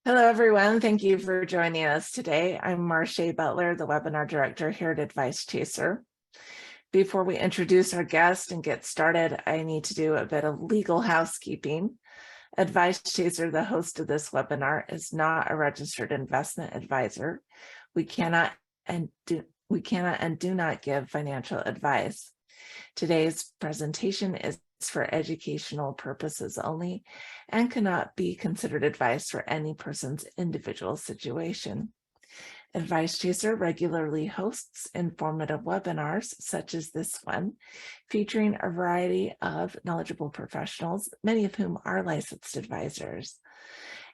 Hello, everyone. Thank you for joining us today. I'm Marcia Butler, the webinar director here at Advice Chaser. Before we introduce our guest and get started, I need to do a bit of legal housekeeping. Advice Chaser, the host of this webinar, is not a registered investment advisor. We cannot and do not give financial advice. Today's presentation is for educational purposes only and cannot be considered advice for any person's individual situation. Advice Chaser regularly hosts informative webinars such as this one, featuring a variety of knowledgeable professionals, many of whom are licensed advisors.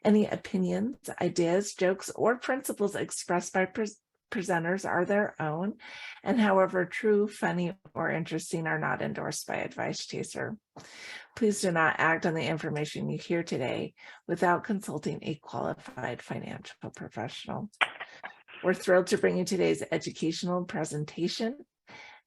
Any opinions, ideas, jokes, or principles expressed by presenters are their own, and however true, funny, or interesting are not endorsed by Advice Chaser. Please do not act on the information you hear today without consulting a qualified financial professional. We're thrilled to bring you today's educational presentation.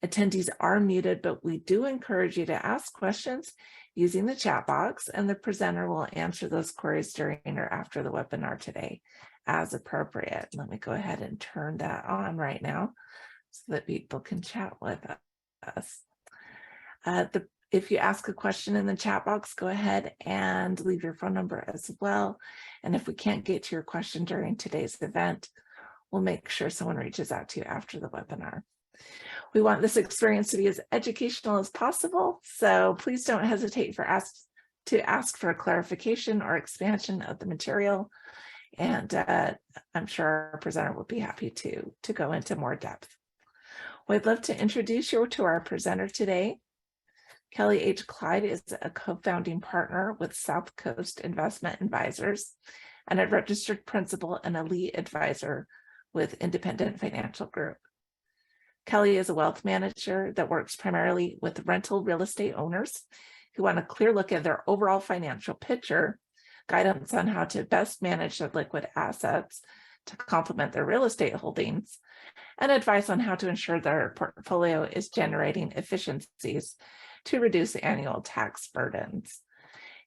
Attendees are muted, but we do encourage you to ask questions using the chat box, and the presenter will answer those queries during or after the webinar today as appropriate. Let me go ahead and turn that on right now so that people can chat with us. If you ask a question in the chat box, go ahead and leave your phone number as well. And if we can't get to your question during today's event, we'll make sure someone reaches out to you after the webinar. We want this experience to be as educational as possible, so please don't hesitate to ask for a clarification or expansion of the material. And I'm sure our presenter will be happy to go into more depth. We'd love to introduce you to our presenter today. Kelly H. Clyde is a co-founding partner with South Coast Investment Advisors and a registered principal and a lead advisor with Independent Financial Group. Kelly is a wealth manager that works primarily with rental real estate owners who want a clear look at their overall financial picture, guidance on how to best manage their liquid assets to complement their real estate holdings, and advice on how to ensure their portfolio is generating efficiencies to reduce annual tax burdens.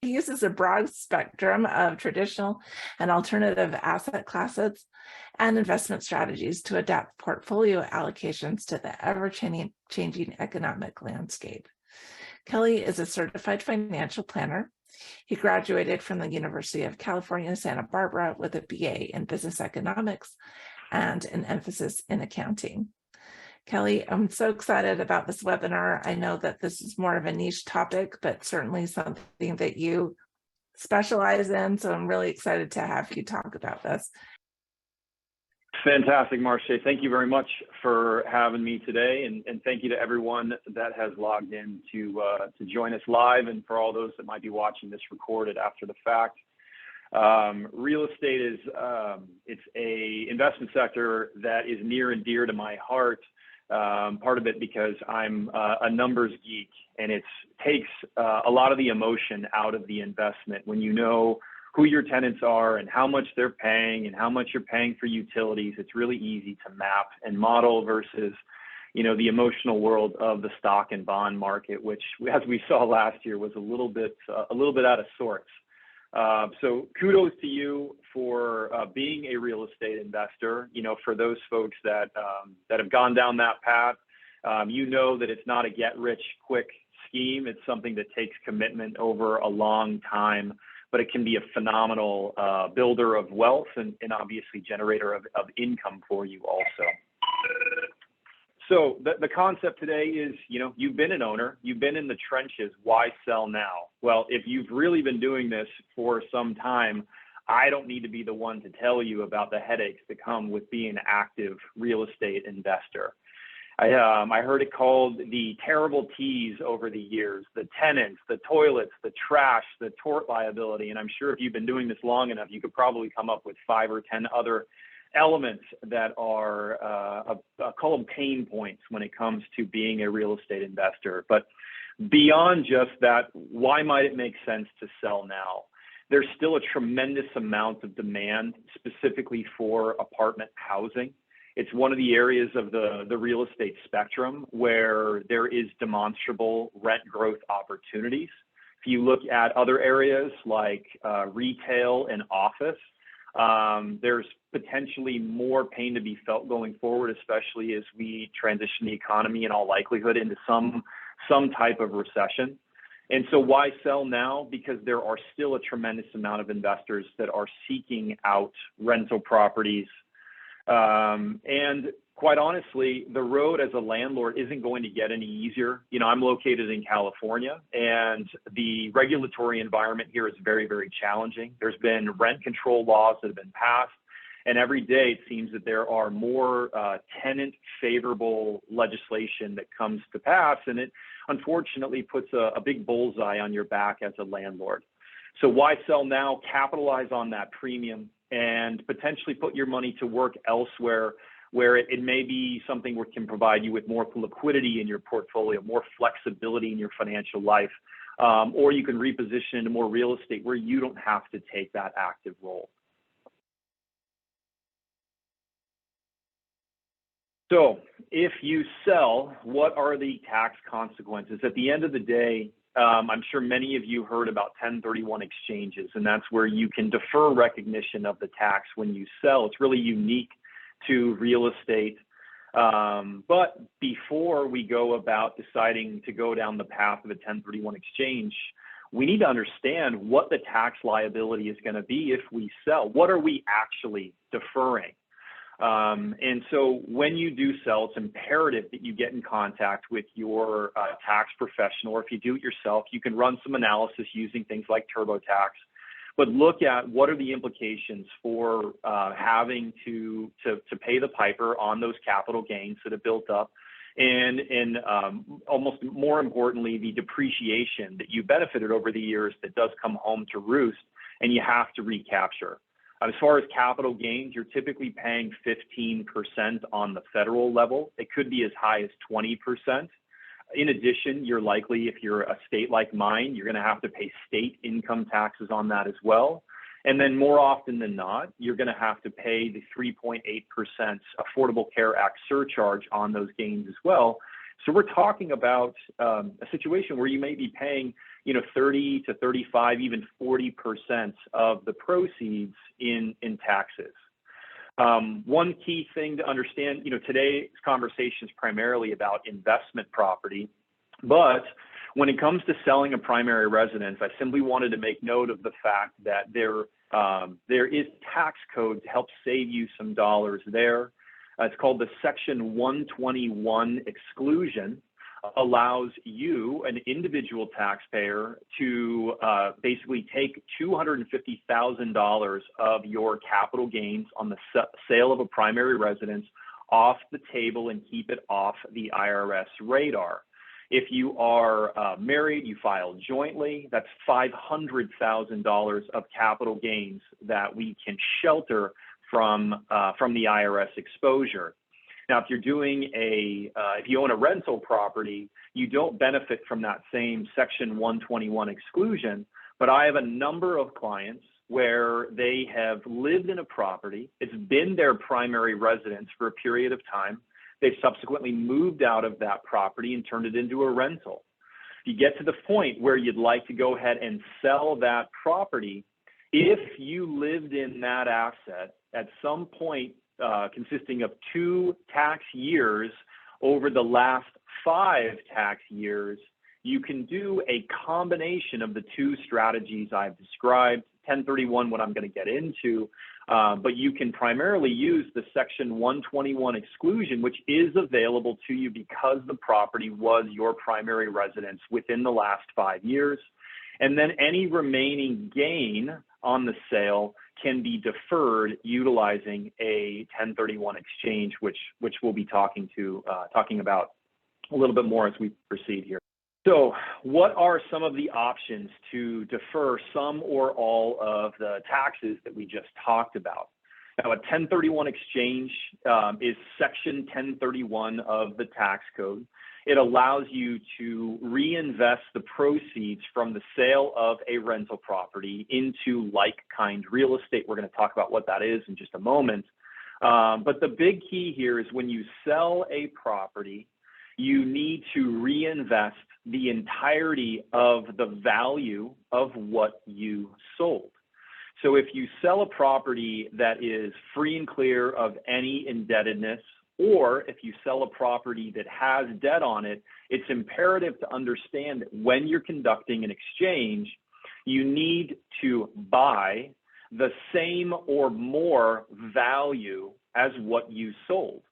He uses a broad spectrum of traditional and alternative asset classes and investment strategies to adapt portfolio allocations to the ever-changing economic landscape. Kelly is a certified financial planner. He graduated from the University of California, Santa Barbara with a BA in business economics and an emphasis in accounting. Kelly, I'm so excited about this webinar. I know that this is more of a niche topic, but certainly something that you specialize in. So I'm really excited to have you talk about this. Fantastic, Marcia. Thank you very much for having me today. And thank you to everyone that has logged in to join us live, and for all those that might be watching this recorded after the fact. Real estate is it's a investment sector that is near and dear to my heart. Part of it because I'm a numbers geek, and it takes a lot of the emotion out of the investment when you know who your tenants are and how much they're paying and how much you're paying for utilities. It's really easy to map and model versus, you know, the emotional world of the stock and bond market, which, as we saw last year, was a little bit out of sorts. So kudos to you for being a real estate investor. You know, for those folks that have gone down that path, you know that it's not a get-rich-quick scheme. It's something that takes commitment over a long time, but it can be a phenomenal builder of wealth and obviously generator of income for you also. So the concept today is, you know, you've been an owner, you've been in the trenches, why sell now? Well, if you've really been doing this for some time, I don't need to be the one to tell you about the headaches that come with being an active real estate investor. I heard it called the terrible T's over the years: the tenants, the toilets, the trash, the tort liability. And I'm sure if you've been doing this long enough, you could probably come up with 5 or 10 other elements that are call them pain points when it comes to being a real estate investor. But beyond just that, why might it make sense to sell now? There's still a tremendous amount of demand specifically for apartment housing. It's one of the areas of the real estate spectrum where there is demonstrable rent growth opportunities. If you look at other areas like retail and office, There's potentially more pain to be felt going forward, especially as we transition the economy in all likelihood into some type of recession. And so why sell now? Because there are still a tremendous amount of investors that are seeking out rental properties. And quite honestly, the road as a landlord isn't going to get any easier. You know, I'm located in California, and the regulatory environment here is very, very challenging. There's been rent control laws that have been passed, and every day it seems that there are more tenant favorable legislation that comes to pass, and it unfortunately puts a big bullseye on your back as a landlord. So why sell now? Capitalize on that premium and potentially put your money to work elsewhere, where it may be something that can provide you with more liquidity in your portfolio, more flexibility in your financial life, or you can reposition into more real estate where you don't have to take that active role. So if you sell, what are the tax consequences? At the end of the day, I'm sure many of you heard about 1031 exchanges, and that's where you can defer recognition of the tax when you sell. It's really unique to real estate. But before we go about deciding to go down the path of a 1031 exchange, we need to understand what the tax liability is going to be if we sell. What are we actually deferring? And so when you do sell, it's imperative that you get in contact with your tax professional, or if you do it yourself, you can run some analysis using things like TurboTax, but look at what are the implications for having to pay the piper on those capital gains that have built up, and almost more importantly, the depreciation that you benefited over the years that does come home to roost, and you have to recapture. As far as capital gains, you're typically paying 15% on the federal level. It could be as high as 20%. In addition, you're likely, if you're a state like mine, you're going to have to pay state income taxes on that as well. And then more often than not, you're going to have to pay the 3.8% Affordable Care Act surcharge on those gains as well. So we're talking about a situation where you may be paying, 30 to 35, even 40% of the proceeds in taxes. One key thing to understand, today's conversation is primarily about investment property, but when it comes to selling a primary residence, I simply wanted to make note of the fact that there is tax code to help save you some dollars there. It's called the Section 121 exclusion. Allows you, an individual taxpayer, to basically take $250,000 of your capital gains on the sale of a primary residence off the table and keep it off the IRS radar. If you are married, you file jointly, that's $500,000 of capital gains that we can shelter from the IRS exposure. Now, if you're doing if you own a rental property, you don't benefit from that same Section 121 exclusion, but I have a number of clients where they have lived in a property, it's been their primary residence for a period of time, they've subsequently moved out of that property and turned it into a rental. You get to the point where you'd like to go ahead and sell that property. If you lived in that asset at some point consisting of 2 tax years over the last 5 tax years, you can do a combination of the 2 strategies I've described. 1031, what I'm going to get into, but you can primarily use the Section 121 exclusion, which is available to you because the property was your primary residence within the last 5 years. And then any remaining gain on the sale can be deferred utilizing a 1031 exchange, which we'll be talking about a little bit more as we proceed here. So what are some of the options to defer some or all of the taxes that we just talked about? Now, a 1031 exchange is Section 1031 of the tax code. It allows you to reinvest the proceeds from the sale of a rental property into like-kind real estate. We're going to talk about what that is in just a moment. But the big key here is when you sell a property, you need to reinvest the entirety of the value of what you sold. So if you sell a property that is free and clear of any indebtedness, or if you sell a property that has debt on it, it's imperative to understand that when you're conducting an exchange, you need to buy the same or more value as what you sold.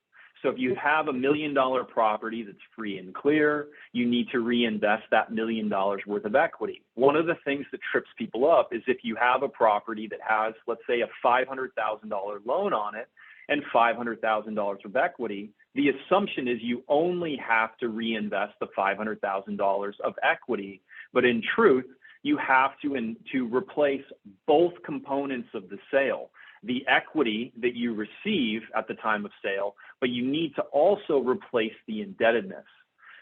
So if you have $1 million property that's free and clear, you need to reinvest that $1 million worth of equity. One of the things that trips people up is if you have a property that has, let's say, a $500,000 loan on it and $500,000 of equity, the assumption is you only have to reinvest the $500,000 of equity. But in truth, you have to replace both components of the sale. The equity that you receive at the time of sale, but you need to also replace the indebtedness.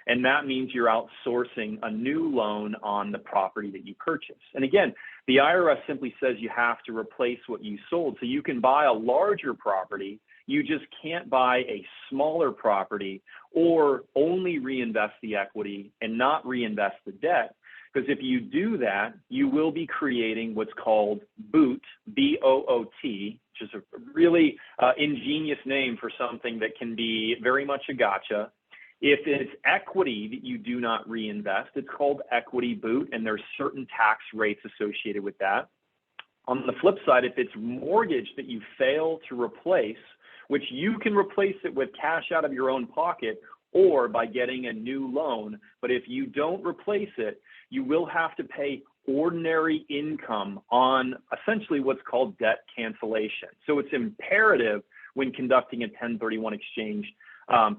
And that means you're outsourcing a new loan on the property that you purchase. And again, the IRS simply says you have to replace what you sold. So you can buy a larger property, you just can't buy a smaller property or only reinvest the equity and not reinvest the debt. Because if you do that, you will be creating what's called BOOT, B-O-O-T, which is a really ingenious name for something that can be very much a gotcha. If it's equity that you do not reinvest, it's called equity BOOT, and there's certain tax rates associated with that. On the flip side, if it's mortgage that you fail to replace, which you can replace it with cash out of your own pocket or by getting a new loan, but if you don't replace it, you will have to pay ordinary income on essentially what's called debt cancellation. So it's imperative when conducting a 1031 exchange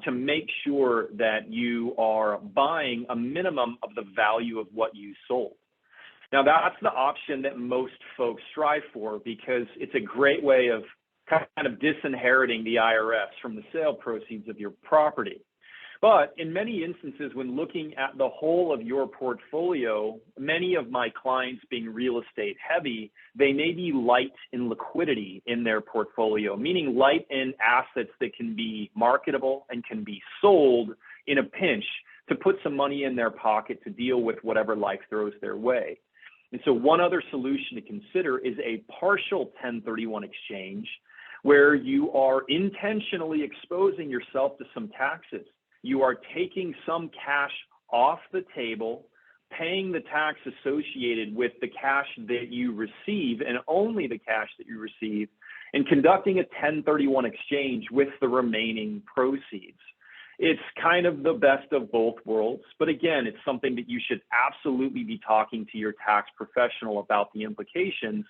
to make sure that you are buying a minimum of the value of what you sold. Now, that's the option that most folks strive for because it's a great way of kind of disinheriting the IRS from the sale proceeds of your property. But in many instances, when looking at the whole of your portfolio, many of my clients being real estate heavy, they may be light in liquidity in their portfolio, meaning light in assets that can be marketable and can be sold in a pinch to put some money in their pocket to deal with whatever life throws their way. And so one other solution to consider is a partial 1031 exchange where you are intentionally exposing yourself to some taxes. You are taking some cash off the table, paying the tax associated with the cash that you receive and only the cash that you receive, and conducting a 1031 exchange with the remaining proceeds. It's kind of the best of both worlds, but again, it's something that you should absolutely be talking to your tax professional about the implications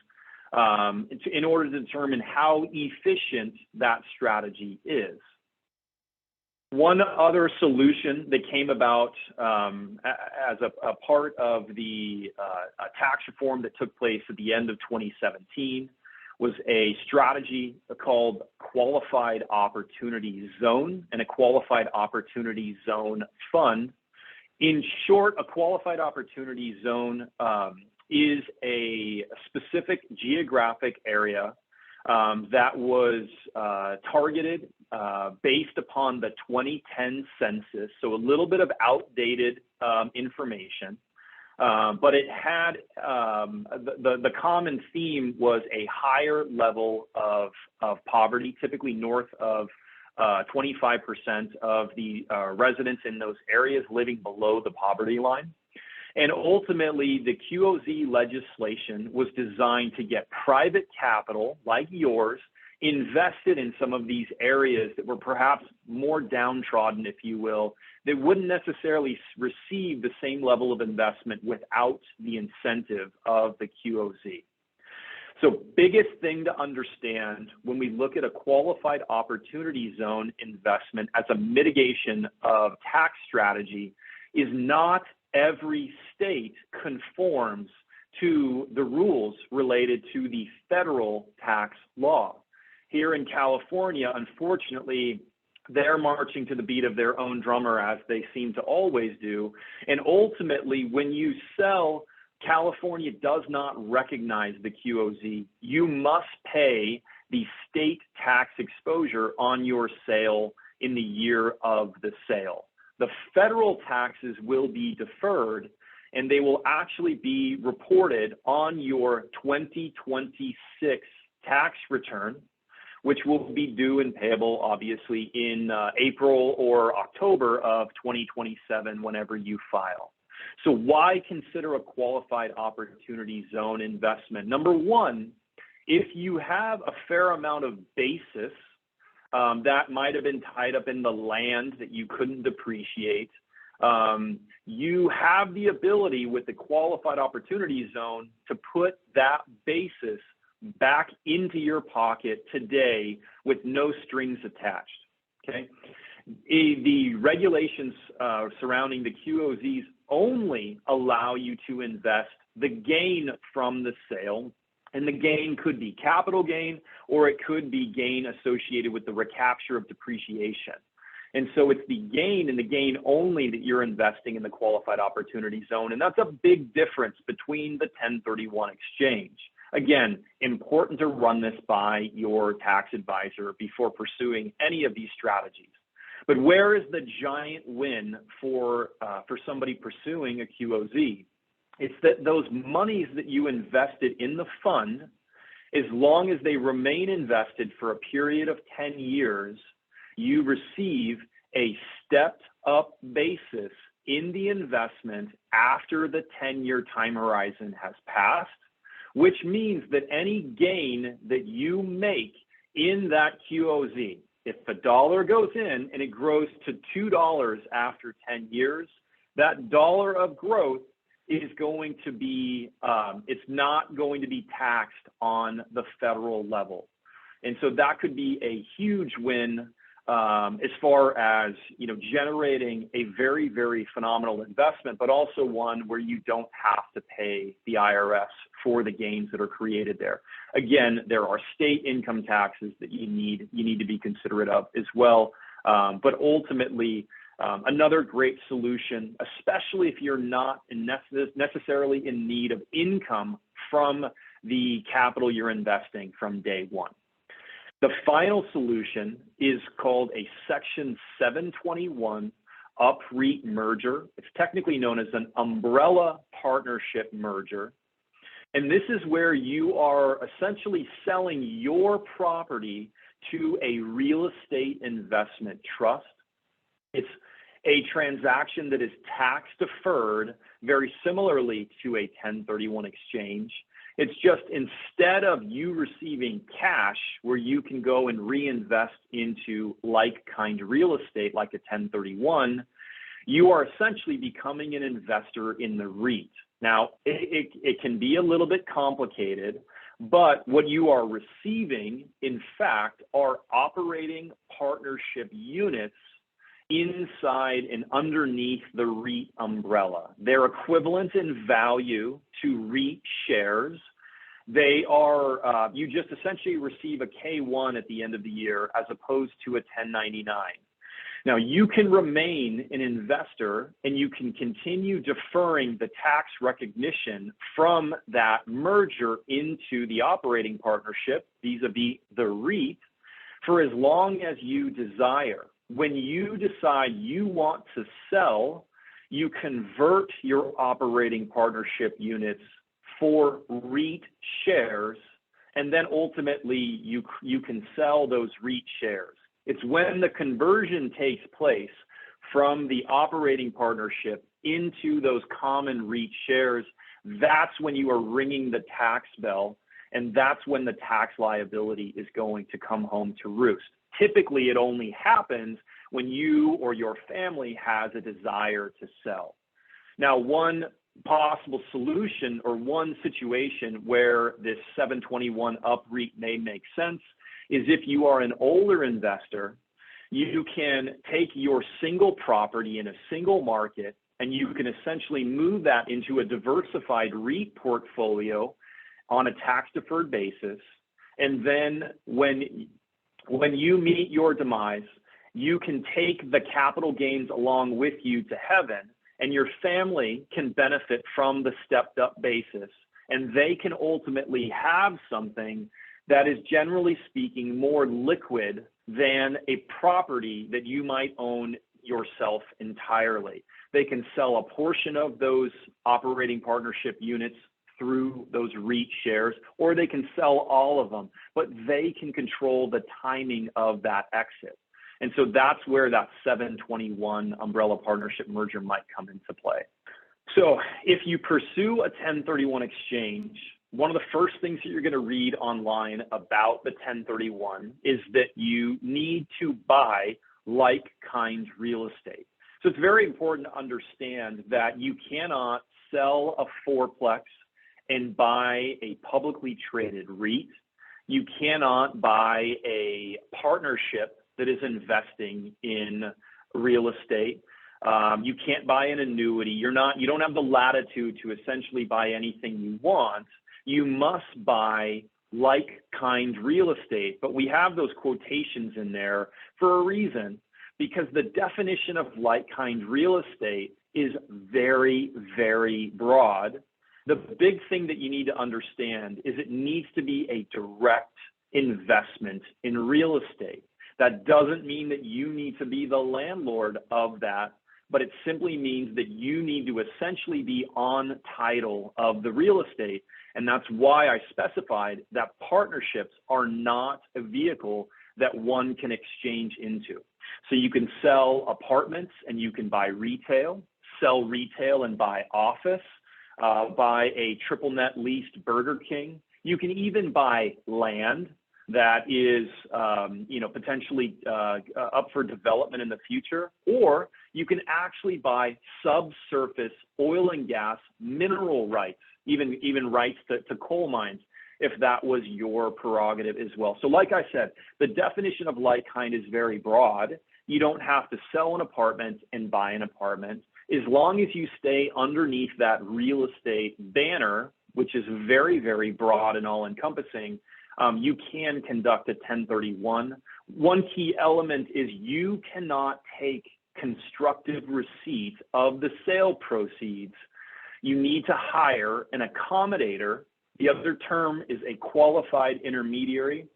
in order to determine how efficient that strategy is. One other solution that came about as a part of the tax reform that took place at the end of 2017 was a strategy called Qualified Opportunity Zone and a Qualified Opportunity Zone Fund. In short, a Qualified Opportunity Zone is a specific geographic area that was targeted based upon the 2010 census, so a little bit of outdated information, but it had the common theme was a higher level of poverty, typically north of 25% of the residents in those areas living below the poverty line. And ultimately, the QOZ legislation was designed to get private capital like yours invested in some of these areas that were perhaps more downtrodden, if you will, that wouldn't necessarily receive the same level of investment without the incentive of the QOZ. So biggest thing to understand when we look at a qualified opportunity zone investment as a mitigation of tax strategy is not every state conforms to the rules related to the federal tax law. Here in California, unfortunately, they're marching to the beat of their own drummer, as they seem to always do. And ultimately, when you sell, California does not recognize the QOZ. You must pay the state tax exposure on your sale in the year of the sale. The federal taxes will be deferred. and they will actually be reported on your 2026 tax return, which will be due and payable obviously in April or October of 2027 whenever you file. So why consider a qualified opportunity zone investment? Number one, if you have a fair amount of basis that might have been tied up in the land that you couldn't depreciate, you have the ability with the qualified opportunity zone to put that basis back into your pocket today with no strings attached, okay? The regulations surrounding the QOZs only allow you to invest the gain from the sale, and the gain could be capital gain or it could be gain associated with the recapture of depreciation. And so it's the gain and the gain only that you're investing in the qualified opportunity zone, and that's a big difference between the 1031 exchange. Again, important to run this by your tax advisor before pursuing any of these strategies. But where is the giant win for somebody pursuing a QOZ? It's that those monies that you invested in the fund, as long as they remain invested for a period of 10 years, you receive a stepped up basis in the investment after the 10-year time horizon has passed, which means that any gain that you make in that QOZ, if a dollar goes in and it grows to $2 after 10 years, that dollar of growth is going to be, it's not going to be taxed on the federal level. And so that could be a huge win as far as, you know, generating a very, very phenomenal investment, but also one where you don't have to pay the IRS for the gains that are created there. Again, there are state income taxes that you need to be considerate of as well. But ultimately, another great solution, especially if you're not necessarily in need of income from the capital you're investing from day one. The final solution is called a Section 721 UPREIT merger. It's technically known as an umbrella partnership merger. And this is where you are essentially selling your property to a real estate investment trust. It's a transaction that is tax deferred, very similarly to a 1031 exchange. It's just instead of you receiving cash where you can go and reinvest into like-kind real estate like a 1031, you are essentially becoming an investor in the REIT. Now, it can be a little bit complicated, but what you are receiving, in fact, are operating partnership units inside and underneath the REIT umbrella. They're equivalent in value to REIT shares. They are, you just essentially receive a K-1 at the end of the year as opposed to a 1099. Now, you can remain an investor and you can continue deferring the tax recognition from that merger into the operating partnership vis-a-vis the REIT for as long as you desire. When you decide you want to sell, you convert your operating partnership units for REIT shares, and then ultimately you can sell those REIT shares. It's when the conversion takes place from the operating partnership into those common REIT shares, that's when you are ringing the tax bell, and that's when the tax liability is going to come home to roost. Typically, it only happens when you or your family has a desire to sell. Now, one possible solution or one situation where this 721 UPREIT may make sense is if you are an older investor, you can take your single property in a single market and you can essentially move that into a diversified REIT portfolio on a tax-deferred basis. And then when you meet your demise, you can take the capital gains along with you to heaven, and your family can benefit from the stepped up basis, and they can ultimately have something that is, generally speaking, more liquid than a property that you might own yourself entirely. They can sell a portion of those operating partnership units through those REIT shares, or they can sell all of them, but they can control the timing of that exit. And so that's where that 721 umbrella partnership merger might come into play. So if you pursue a 1031 exchange, one of the first things that you're going to read online about the 1031 is that you need to buy like-kind real estate. So it's very important to understand that you cannot sell a fourplex and buy a publicly traded REIT. You cannot buy a partnership that is investing in real estate. You can't buy an annuity. You don't have the latitude to essentially buy anything you want. You must buy like-kind real estate, but we have those quotations in there for a reason, because the definition of like-kind real estate is very, very broad. The big thing that you need to understand is it needs to be a direct investment in real estate. That doesn't mean that you need to be the landlord of that, but it simply means that you need to essentially be on title of the real estate. And that's why I specified that partnerships are not a vehicle that one can exchange into. So you can sell apartments and you can buy retail, sell retail and buy office, buy a triple net leased Burger King. You can even buy land that is, potentially up for development in the future, or you can actually buy subsurface oil and gas mineral rights, even rights to coal mines, if that was your prerogative as well. So like I said, the definition of like-kind is very broad. You don't have to sell an apartment and buy an apartment. As long as you stay underneath that real estate banner, which is very, very broad and all-encompassing, you can conduct a 1031. One key element is you cannot take constructive receipt of the sale proceeds. You need to hire an accommodator. The other term is a qualified intermediary.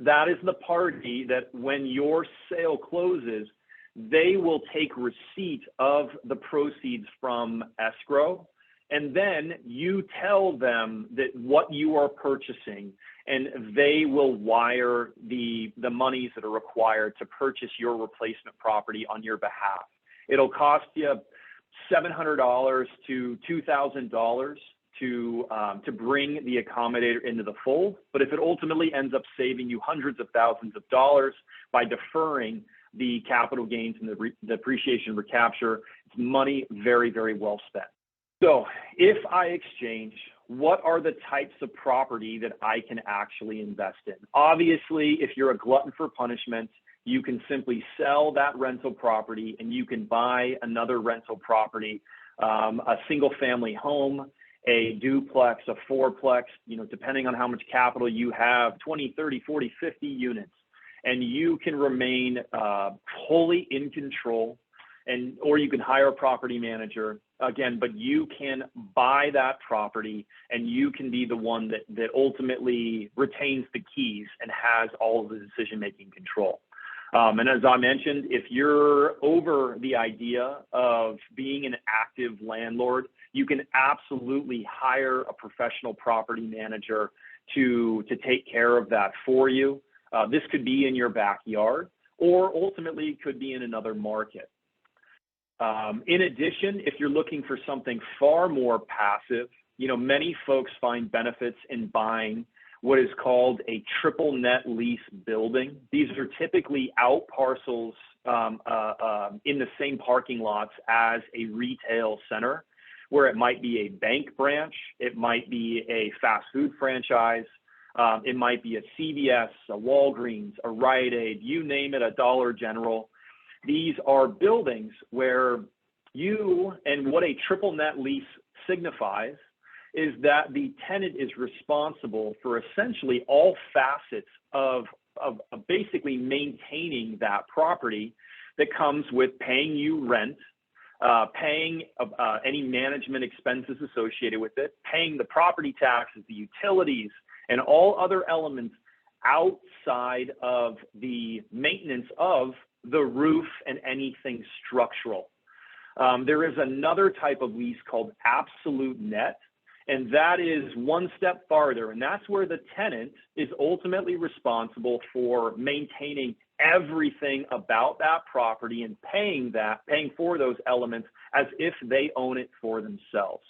That is the party that when your sale closes, they will take receipt of the proceeds from escrow, and then you tell them that what you are purchasing, and they will wire the monies that are required to purchase your replacement property on your behalf. It'll cost you $700 to $2,000 to bring the accommodator into the fold, but if it ultimately ends up saving you hundreds of thousands of dollars by deferring the capital gains and the depreciation recapture, it's money very, very well spent. So if I exchange, what are the types of property that I can actually invest in? Obviously, if you're a glutton for punishment, you can simply sell that rental property and you can buy another rental property, a single family home, a duplex, a fourplex, depending on how much capital you have, 20, 30, 40, 50 units. And you can remain wholly in control, or you can hire a property manager again, but you can buy that property and you can be the one that ultimately retains the keys and has all of the decision-making control. And as I mentioned, if you're over the idea of being an active landlord, you can absolutely hire a professional property manager to take care of that for you. This could be in your backyard, or ultimately could be in another market. In addition, if you're looking for something far more passive, many folks find benefits in buying what is called a triple net lease building. These are typically out parcels in the same parking lots as a retail center, where it might be a bank branch, it might be a fast food franchise, it might be a CVS, a Walgreens, a Rite Aid, you name it, a Dollar General. These are buildings where what a triple net lease signifies is that the tenant is responsible for essentially all facets of basically maintaining that property that comes with paying you rent, paying any management expenses associated with it, paying the property taxes, the utilities, and all other elements outside of the maintenance of the roof and anything structural. There is another type of lease called absolute net, and that is one step farther, and that's where the tenant is ultimately responsible for maintaining everything about that property and paying for those elements as if they own it for themselves.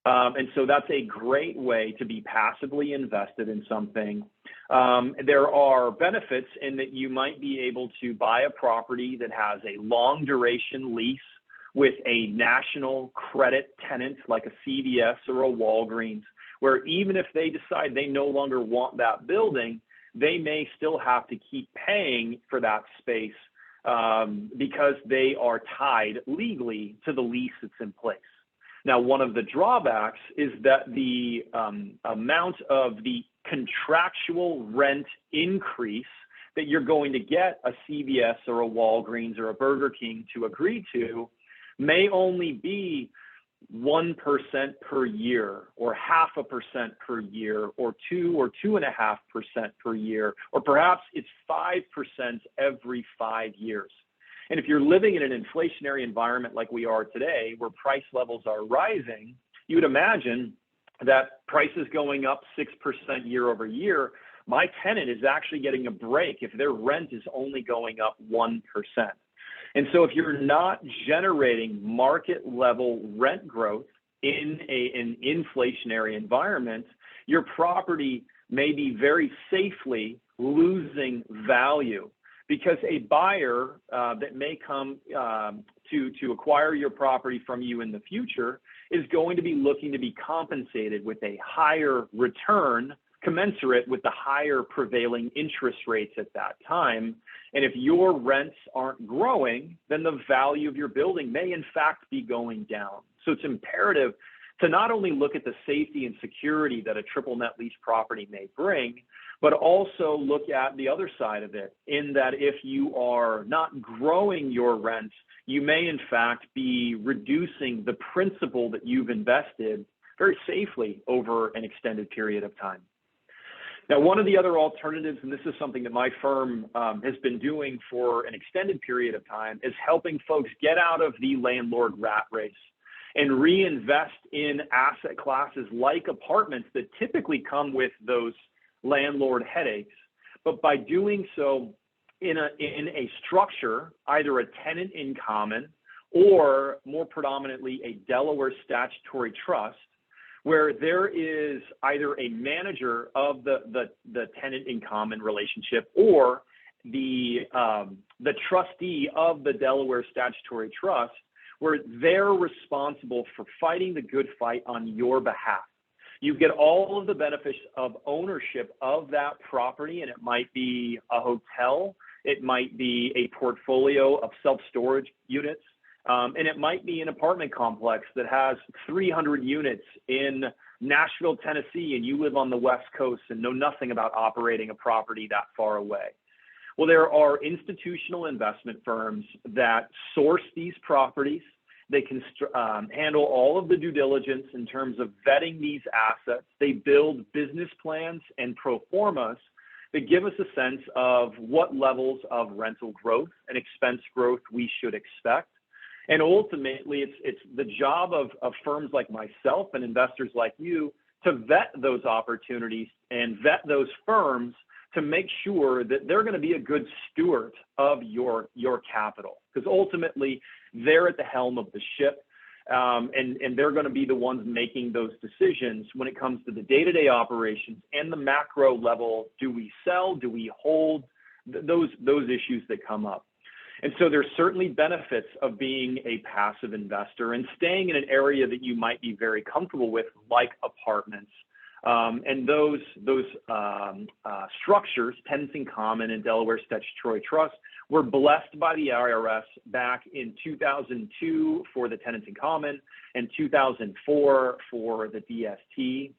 And so that's a great way to be passively invested in something. There are benefits in that you might be able to buy a property that has a long duration lease with a national credit tenant like a CVS or a Walgreens, where even if they decide they no longer want that building, they may still have to keep paying for that space because they are tied legally to the lease that's in place. Now, one of the drawbacks is that the amount of the contractual rent increase that you're going to get a CVS or a Walgreens or a Burger King to agree to may only be 1% per year, or 0.5% per year, or 2 or 2.5% per year, or perhaps it's 5% every 5 years. And if you're living in an inflationary environment like we are today, where price levels are rising, you would imagine that prices going up 6% year over year, my tenant is actually getting a break if their rent is only going up 1%. And so if you're not generating market level rent growth in an inflationary environment, your property may be very safely losing value, because a buyer that may come to acquire your property from you in the future is going to be looking to be compensated with a higher return commensurate with the higher prevailing interest rates at that time. And if your rents aren't growing, then the value of your building may in fact be going down. So it's imperative to not only look at the safety and security that a triple net lease property may bring, but also look at the other side of it, in that if you are not growing your rents, you may in fact be reducing the principal that you've invested very safely over an extended period of time. Now, one of the other alternatives, and this is something that my firm has been doing for an extended period of time, is helping folks get out of the landlord rat race and reinvest in asset classes like apartments that typically come with those landlord headaches. But by doing so in a structure, either a tenant in common or more predominantly a Delaware statutory trust, where there is either a manager of the tenant in common relationship or the trustee of the Delaware statutory trust, where they're responsible for fighting the good fight on your behalf. You get all of the benefits of ownership of that property, and it might be a hotel, it might be a portfolio of self-storage units, and it might be an apartment complex that has 300 units in Nashville, Tennessee, and you live on the West Coast and know nothing about operating a property that far away. Well, there are institutional investment firms that source these properties. They can handle all of the due diligence in terms of vetting these assets. They build business plans and pro formas that give us a sense of what levels of rental growth and expense growth we should expect. And ultimately, it's the job of firms like myself and investors like you to vet those opportunities and vet those firms to make sure that they're going to be a good steward of your capital, because ultimately they're at the helm of the ship, and they're going to be the ones making those decisions when it comes to the day-to-day operations and the macro level. Do we sell? Do we hold? Those issues that come up. And so there's certainly benefits of being a passive investor and staying in an area that you might be very comfortable with, like apartments. And those structures, tenants in common and Delaware statutory trust, were blessed by the IRS back in 2002 for the tenants in common and 2004 for the DST.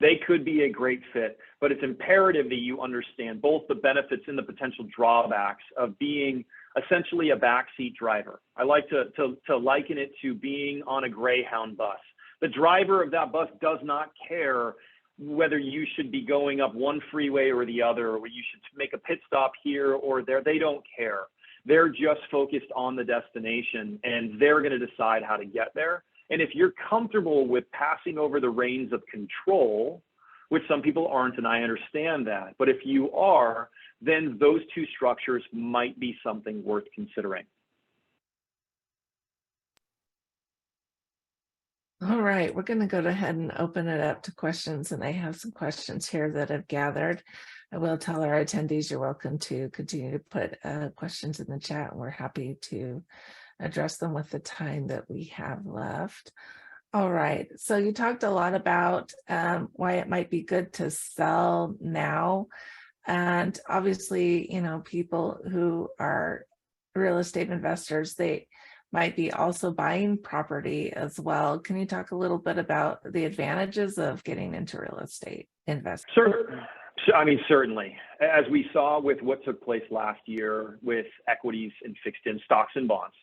They could be a great fit, but it's imperative that you understand both the benefits and the potential drawbacks of being essentially a backseat driver. I like to liken it to being on a Greyhound bus. The driver of that bus does not care whether you should be going up one freeway or the other, or you should make a pit stop here or there. They don't care. They're just focused on the destination, and they're going to decide how to get there. And if you're comfortable with passing over the reins of control, which some people aren't, and I understand that, but if you are, then those two structures might be something worth considering. All right, we're going to go ahead and open it up to questions, and I have some questions here that I've gathered. I will tell our attendees you're welcome to continue to put questions in the chat, and we're happy to address them with the time that we have left. All right, so you talked a lot about why it might be good to sell now. And obviously, you know, people who are real estate investors, they might be also buying property as well. Can you talk a little bit about the advantages of getting into real estate investing? Certainly. As we saw with what took place last year with equities and fixed in stocks and bonds,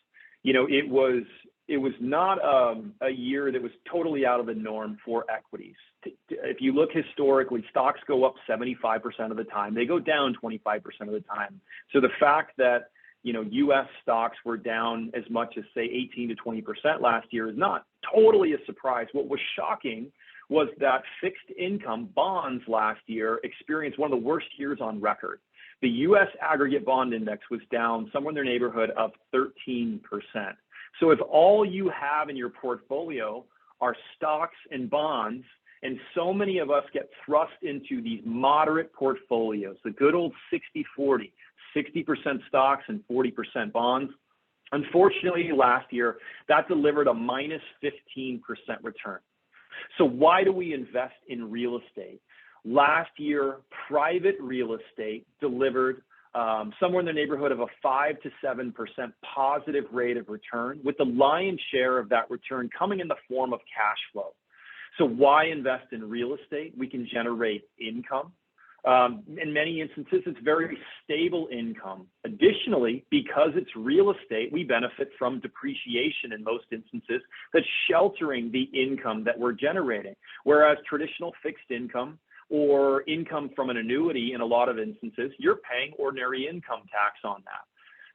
you know, it was not a year that was totally out of the norm for equities. If you look historically, stocks go up 75% of the time. They go down 25% of the time. So the fact that, you know, U.S. stocks were down as much as, say, 18 to 20% last year is not totally a surprise. What was shocking was that fixed income bonds last year experienced one of the worst years on record. The U.S. aggregate bond index was down somewhere in the neighborhood of 13%. So if all you have in your portfolio are stocks and bonds, and so many of us get thrust into these moderate portfolios, the good old 60-40, 60% stocks and 40% bonds. Unfortunately, last year, that delivered a minus 15% return. So why do we invest in real estate? Last year, private real estate delivered somewhere in the neighborhood of a 5 to 7% positive rate of return, with the lion's share of that return coming in the form of cash flow. So why invest in real estate? We can generate income. In many instances, it's very stable income. Additionally, because it's real estate, we benefit from depreciation in most instances that's sheltering the income that we're generating. Whereas traditional fixed income or income from an annuity, in a lot of instances, you're paying ordinary income tax on that.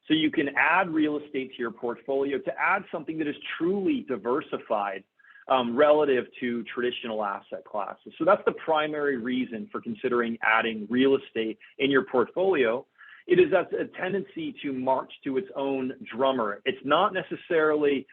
So you can add real estate to your portfolio to add something that is truly diversified relative to traditional asset classes. So that's the primary reason for considering adding real estate in your portfolio. It is a tendency to march to its own drummer. It's not necessarily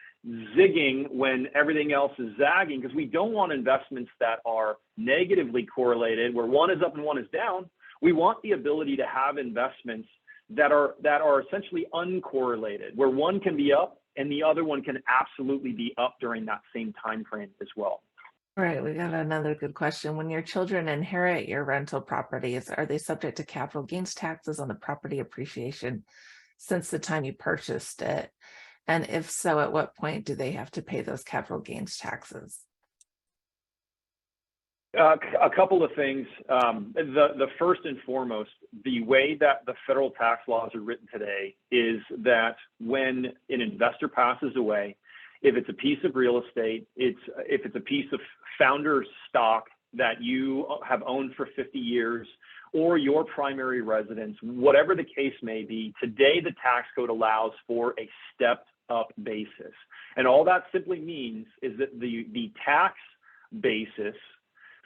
zigging when everything else is zagging, because we don't want investments that are negatively correlated, where one is up and one is down. We want the ability to have investments that are essentially uncorrelated, where one can be up and the other one can absolutely be up during that same time frame as well. All right, we got another good question. When your children inherit your rental properties, are they subject to capital gains taxes on the property appreciation since the time you purchased it? And if so, at what point do they have to pay those capital gains taxes? A couple of things. The first and foremost, the way that the federal tax laws are written today is that when an investor passes away, if it's a piece of real estate, if it's a piece of founder stock that you have owned for 50 years, or your primary residence, whatever the case may be, today the tax code allows for a stepped up basis. And all that simply means is that the tax basis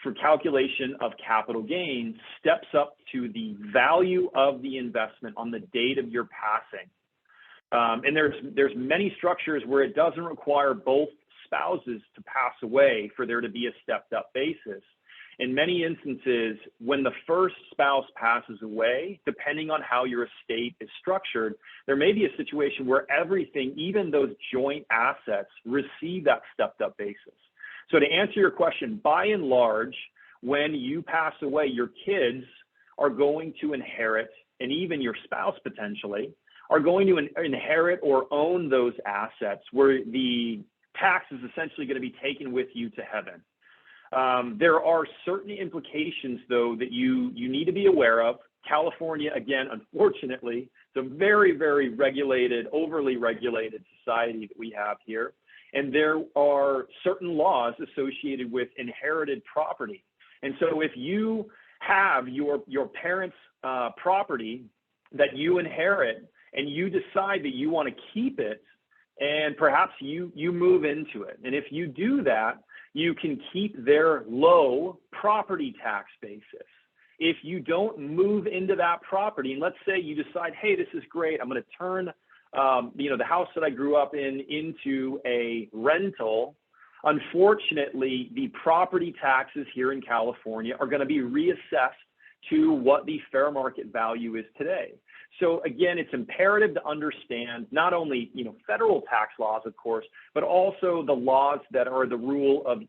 for calculation of capital gains steps up to the value of the investment on the date of your passing. And there's many structures where it doesn't require both spouses to pass away for there to be a stepped up basis. In many instances, when the first spouse passes away, depending on how your estate is structured, there may be a situation where everything, even those joint assets, receive that stepped up basis. So to answer your question, by and large, when you pass away, your kids are going to inherit, and even your spouse potentially, are going to inherit or own those assets, where the tax is essentially going to be taken with you to heaven. There are certain implications, though, that you need to be aware of. California, again, unfortunately, it's a very, very regulated, overly regulated society that we have here. And there are certain laws associated with inherited property. And so if you have your parents' property that you inherit, and you decide that you want to keep it, and perhaps you move into it. And if you do that, you can keep their low property tax basis. If you don't move into that property, and let's say you decide, hey, this is great, I'm going to turn the house that I grew up in into a rental. Unfortunately, the property taxes here in California are going to be reassessed to what the fair market value is today. So again, it's imperative to understand not only federal tax laws, of course, but also the laws that are the rule of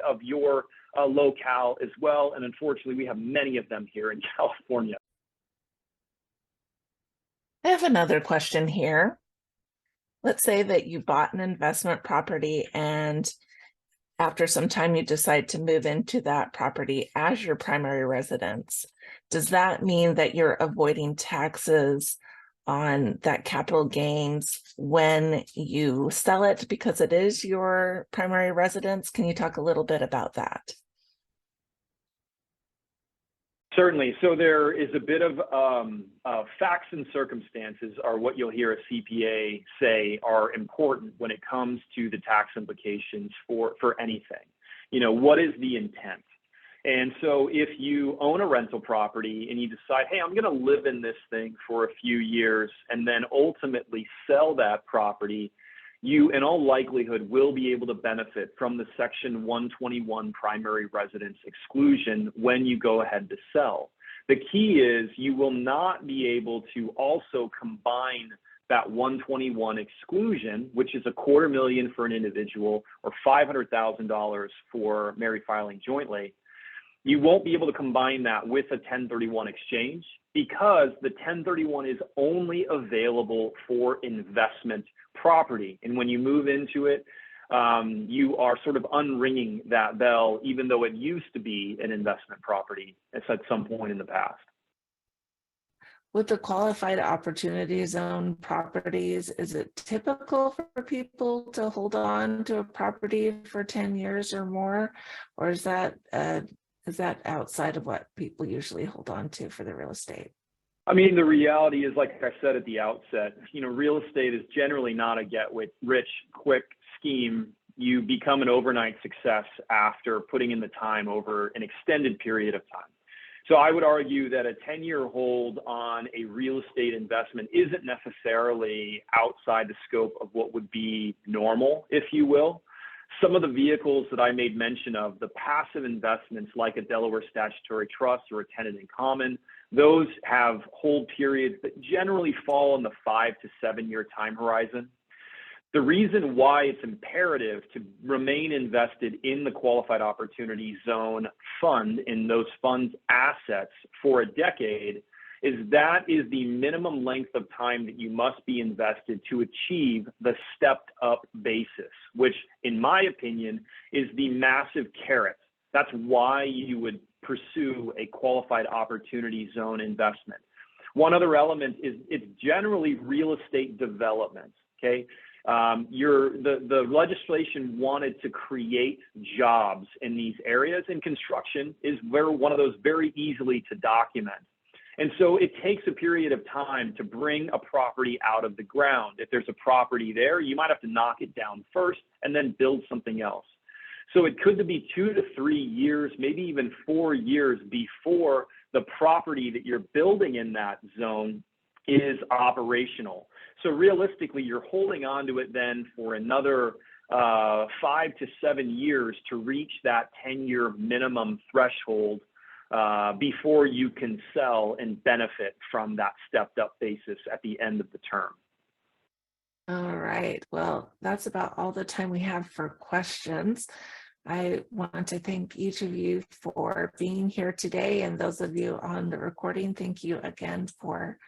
of your locale as well. And unfortunately, we have many of them here in California. I have another question here. Let's say that you bought an investment property and after some time you decide to move into that property as your primary residence. Does that mean that you're avoiding taxes on that capital gains when you sell it because it is your primary residence? Can you talk a little bit about that? Certainly. So there is a bit of facts and circumstances are what you'll hear a CPA say are important when it comes to the tax implications for anything. What is the intent? And so if you own a rental property and you decide, hey, I'm going to live in this thing for a few years and then ultimately sell that property, you in all likelihood will be able to benefit from the Section 121 primary residence exclusion when you go ahead to sell. The key is you will not be able to also combine that 121 exclusion, which is $250,000 for an individual or $500,000 for married filing jointly. You won't be able to combine that with a 1031 exchange because the 1031 is only available for investment property. And when you move into it, you are sort of unringing that bell, even though it used to be an investment property at some point in the past. With the qualified opportunity zone properties, is it typical for people to hold on to a property for 10 years or more? Or is that outside of what people usually hold on to for the real estate? I mean, the reality is, like I said at the outset, real estate is generally not a get-rich quick scheme. You become an overnight success after putting in the time over an extended period of time. So I would argue that a 10-year hold on a real estate investment isn't necessarily outside the scope of what would be normal, if you will. Some of the vehicles that I made mention of, the passive investments like a Delaware statutory trust or a tenant in common, those have hold periods that generally fall in the 5 to 7 year time horizon. The reason why it's imperative to remain invested in the qualified opportunity zone fund, in those funds assets for a decade, is that is the minimum length of time that you must be invested to achieve the stepped up basis, which in my opinion is the massive carrot. That's why you would pursue a qualified opportunity zone investment. One other element is it's generally real estate development, okay? The legislation wanted to create jobs in these areas, and construction is one of those very easily to document. And so it takes a period of time to bring a property out of the ground. If there's a property there, you might have to knock it down first and then build something else. So it could be 2 to 3 years, maybe even 4 years before the property that you're building in that zone is operational. So realistically, you're holding on to it then for another 5 to 7 years to reach that 10-year minimum threshold before you can sell and benefit from that stepped up basis at the end of the term. All right. Well, that's about all the time we have for questions. I want to thank each of you for being here today, and those of you on the recording, thank you again for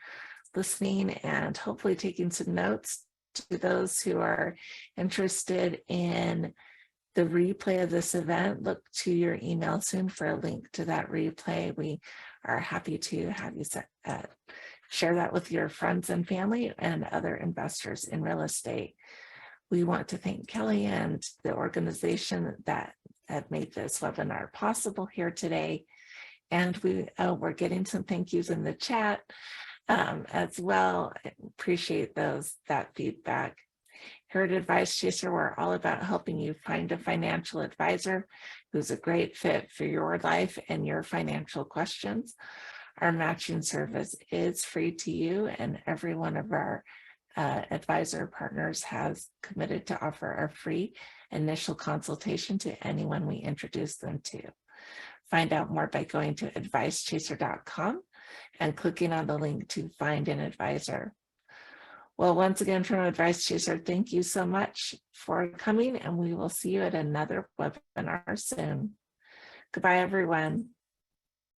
listening and hopefully taking some notes. To those who are interested in the replay of this event, look to your email soon for a link to that replay. We are happy to have you share that with your friends and family and other investors in real estate. We want to thank Kelly and the organization that have made this webinar possible here today. And we're getting some thank yous in the chat. as well. I appreciate that feedback. Here at Advice Chaser, we're all about helping you find a financial advisor who's a great fit for your life and your financial questions. Our matching service is free to you, and every one of our advisor partners has committed to offer a free initial consultation to anyone we introduce them to. Find out more by going to advicechaser.com and clicking on the link to find an advisor. Well, once again, from Advice Chaser, thank you so much for coming, and we will see you at another webinar soon. Goodbye, everyone.